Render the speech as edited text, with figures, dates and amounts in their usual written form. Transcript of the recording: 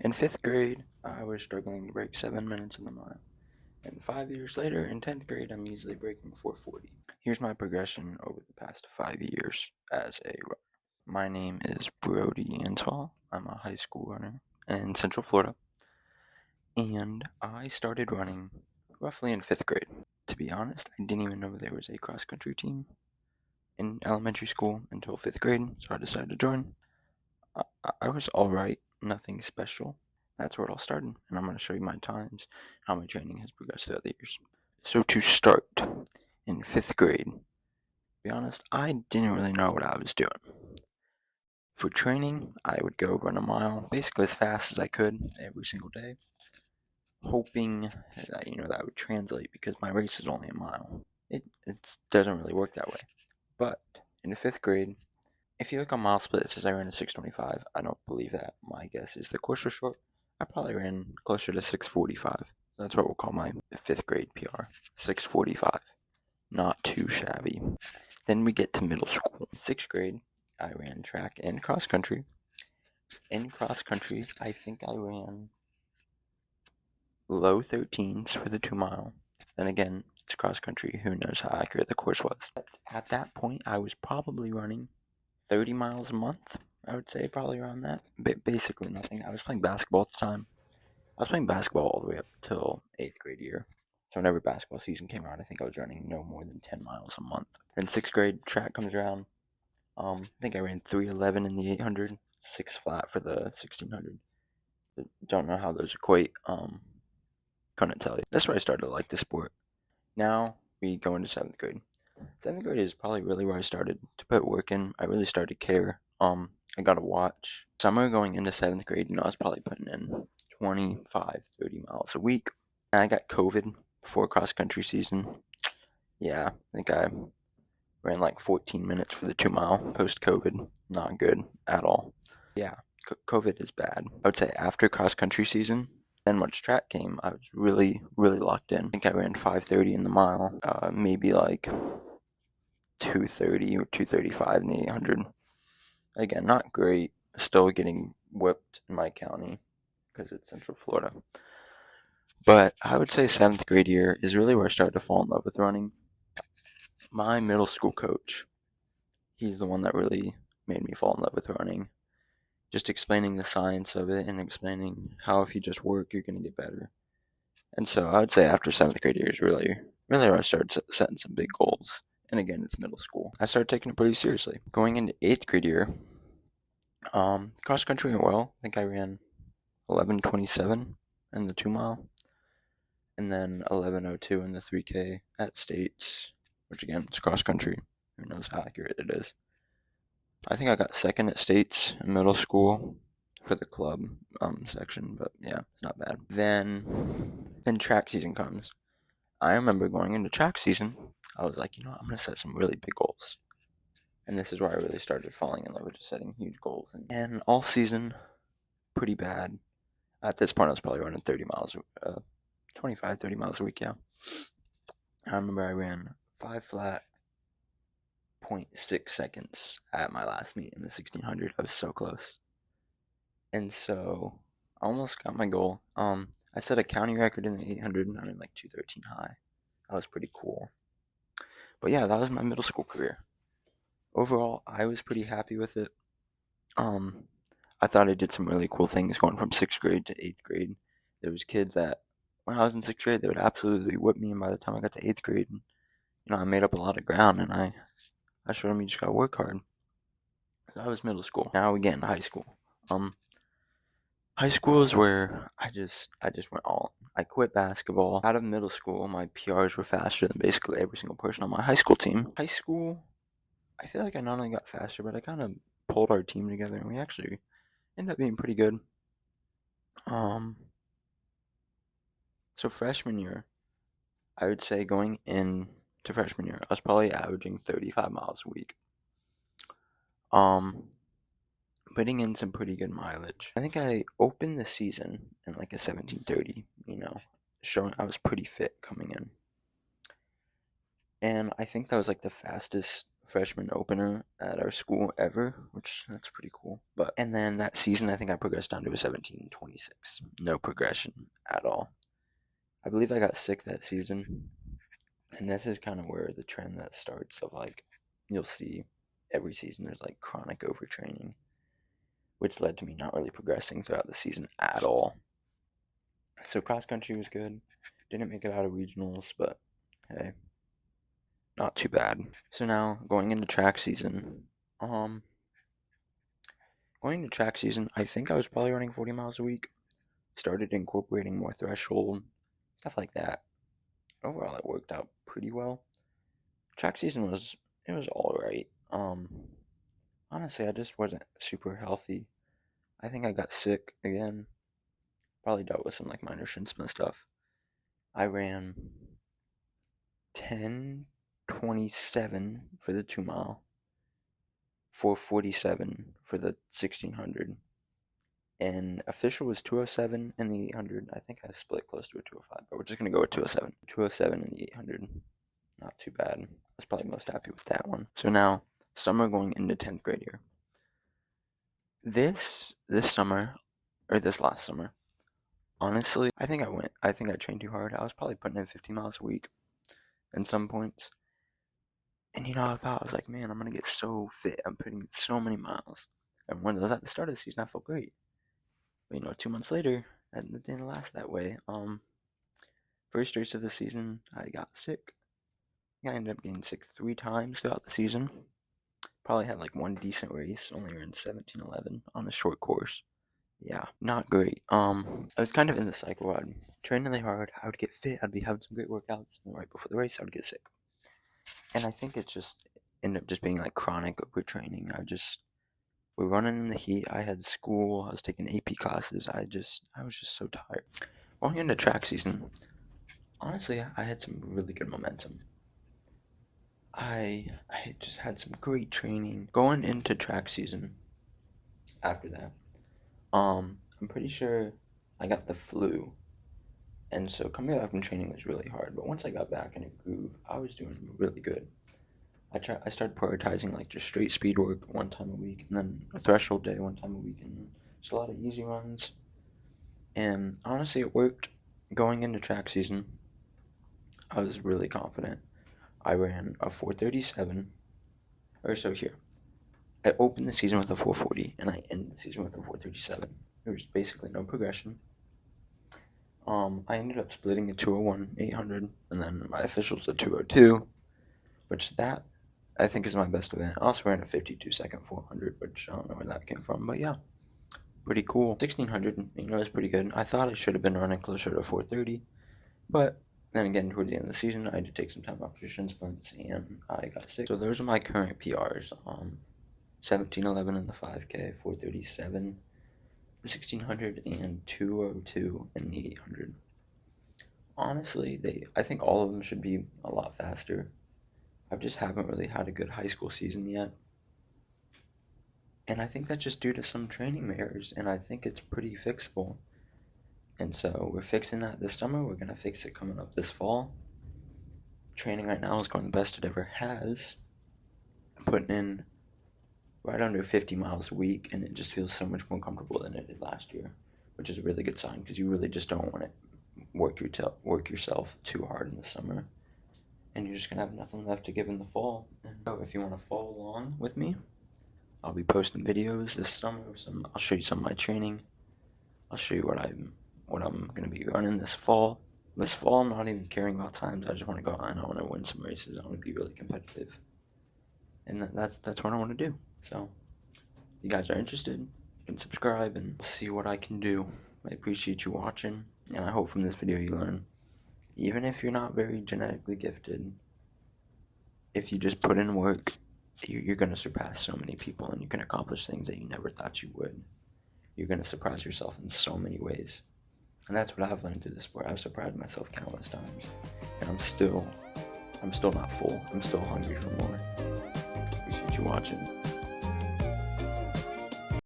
In 5th grade, I was struggling to break 7 minutes in the mile. And 5 years later, in 10th grade, I'm easily breaking 4:40. Here's my progression over the past 5 years as a runner. My name is Brody Answell. I'm a high school runner in Central Florida. And I started running roughly in 5th grade. To be honest, I didn't even know there was a cross country team in elementary school until 5th grade, so I decided to join. I was alright, nothing special. That's where it all started, and I'm going to show you my times, how my training has progressed throughout the years. So to start, in 5th grade, to be honest, I didn't really know what I was doing. For training, I would go run a mile, basically as fast as I could every single day, hoping that, that would translate because my race is only a mile. It doesn't really work that way. But in the 5th grade, if you look on mile split, it says I ran a 6:25. I don't believe that. My guess is the course was short. I probably ran closer to 6:45. That's what we'll call my 5th grade PR. 6:45. Not too shabby. Then we get to middle school. In 6th grade, I ran track and cross country. In cross country, I think I ran low 13s for the 2 mile. Then again, it's cross country. Who knows how accurate the course was. But at that point, I was probably running 30 miles a month, I would say, probably around that. Basically nothing. I was playing basketball at the time. I was playing basketball all the way up till 8th grade year. So whenever basketball season came around, I think I was running no more than 10 miles a month. Then 6th grade, track comes around. I think I ran 3:11 in the 800, 6 flat for the 1600. Don't know how those equate. Couldn't tell you. That's where I started to like the sport. Now we go into 7th grade. 7th grade is probably really where I started to put work in. I really started to care. I got a watch. Summer going into 7th grade, I was probably putting in 25, 30 miles a week. And I got COVID before cross country season. Yeah, I think I ran like 14 minutes for the 2 mile post COVID. Not good at all. Yeah, COVID is bad. I would say after cross country season, then once track came, I was really, really locked in. I think I ran 5:30 in the mile, maybe like 2:30 or 2:35 in the 800. Again, not great. Still getting whipped in my county because it's Central Florida. But I would say 7th grade year is really where I started to fall in love with running. My middle school coach, he's the one that really made me fall in love with running. Just explaining the science of it and explaining how if you just work, you're going to get better. And so I would say after 7th grade year is really where I started setting some big goals. And again, it's middle school. I started taking it pretty seriously. Going into 8th grade year, cross country went well. I think I ran 11:27 in the 2 mile, and then 11:02 in the 3K at States, which again, it's cross country. Who knows how accurate it is. I think I got second at States in middle school for the club section, but yeah, it's not bad. Then track season comes. I remember going into track season, I was like, I'm going to set some really big goals. And this is where I really started falling in love with just setting huge goals. And all season, pretty bad. At this point, I was probably running 30 miles, 25, 30 miles a week, yeah. I remember I ran 5 flat, 0.6 seconds at my last meet in the 1600. I was so close. And so, I almost got my goal. I set a county record in the 800, and I ran like 213 high. That was pretty cool. But yeah, that was my middle school career. Overall, I was pretty happy with it. I thought I did some really cool things going from 6th grade to 8th grade. There was kids that, when I was in 6th grade, they would absolutely whip me, and by the time I got to 8th grade, I made up a lot of ground, and I showed them you just gotta work hard. That was middle school. Now we get into high school. High school is where I just went all. I quit basketball. Out of middle school, my PRs were faster than basically every single person on my high school team. High school, I feel like I not only got faster, but I kind of pulled our team together, and we actually ended up being pretty good. So freshman year, I would say going into freshman year, I was probably averaging 35 miles a week. Putting in some pretty good mileage. I think I opened the season in like a 17:30, showing I was pretty fit coming in. And I think that was like the fastest freshman opener at our school ever, which that's pretty cool. And then that season, I think I progressed down to a 17.26. No progression at all. I believe I got sick that season, and this is kind of where the trend that starts of like, you'll see every season there's like chronic overtraining, which led to me not really progressing throughout the season at all. So cross country was good. Didn't make it out of regionals, but hey, not too bad. So now going into track season, I think I was probably running 40 miles a week. Started incorporating more threshold, stuff like that. Overall, it worked out pretty well. Track season was all right. Honestly, I just wasn't super healthy. I think I got sick again. Probably dealt with some like minor shin splint stuff. I ran 10:27 for the 2 mile, 4:47 for the 1600, and official was 2:07 in the 800. I think I split close to a 2:05, but we're just gonna go with 2:07. 2:07 in the 800. Not too bad. I was probably most happy with that one. So now, summer going into 10th grade year. This summer, or this last summer, honestly, I think I trained too hard. I was probably putting in 50 miles a week in some points. And I thought, I was like, man, I'm going to get so fit. I'm putting in so many miles. And when I was at the start of the season, I felt great. But, 2 months later, that didn't last that way. First race of the season, I got sick. I ended up getting sick 3 times throughout the season. Probably had like one decent race, only ran 17:11 on the short course. Yeah, not great. I was kind of in the cycle. I'd train really hard, I would get fit, I'd be having some great workouts, and right before the race, I would get sick. And I think it just ended up just being like chronic overtraining. We're running in the heat. I had school. I was taking AP classes. I was just so tired. Going into track season, honestly, I had some really good momentum. I just had some great training going into track season. After that, I'm pretty sure I got the flu, and so coming back from training was really hard. But once I got back in a groove, I was doing really good. I started prioritizing like just straight speed work 1 time a week, and then a threshold day 1 time a week, and just a lot of easy runs. And honestly, it worked. Going into track season, I was really confident. I ran a 4:37, or so here. I opened the season with a 4:40, and I ended the season with a 4:37. There was basically no progression. I ended up splitting a 2:01 800, and then my officials a 2:02, which that I think is my best event. I also ran a 52-second 400, which I don't know where that came from, but yeah, pretty cool. 1600, is pretty good. I thought I should have been running closer to 4:30, but then again, toward the end of the season, I had to take some time off for shin splints, and I got sick. So those are my current PRs. 17:11 in the 5K, 4:37, the 1600, and 2:02 in the 800. Honestly, I think all of them should be a lot faster. I just haven't really had a good high school season yet. And I think that's just due to some training errors, and I think it's pretty fixable. And so we're fixing that this summer. We're going to fix it coming up this fall. Training right now is going the best it ever has. I'm putting in right under 50 miles a week, and it just feels so much more comfortable than it did last year, which is a really good sign because you really just don't want to work yourself too hard in the summer. And you're just going to have nothing left to give in the fall. And so if you want to follow along with me, I'll be posting videos this summer. I'll show you some of my training. I'll show you what I'm going to be running this fall. This fall, I'm not even caring about times. I just want to go out and I want to win some races. I want to be really competitive. And that's what I want to do. So, if you guys are interested, you can subscribe and see what I can do. I appreciate you watching, and I hope from this video you learn. Even if you're not very genetically gifted, if you just put in work, you're going to surpass so many people, and you can accomplish things that you never thought you would. You're going to surprise yourself in so many ways. And that's what I've learned through this sport. I've surprised myself countless times, and I'm still not full. I'm still hungry for more. Appreciate you watching.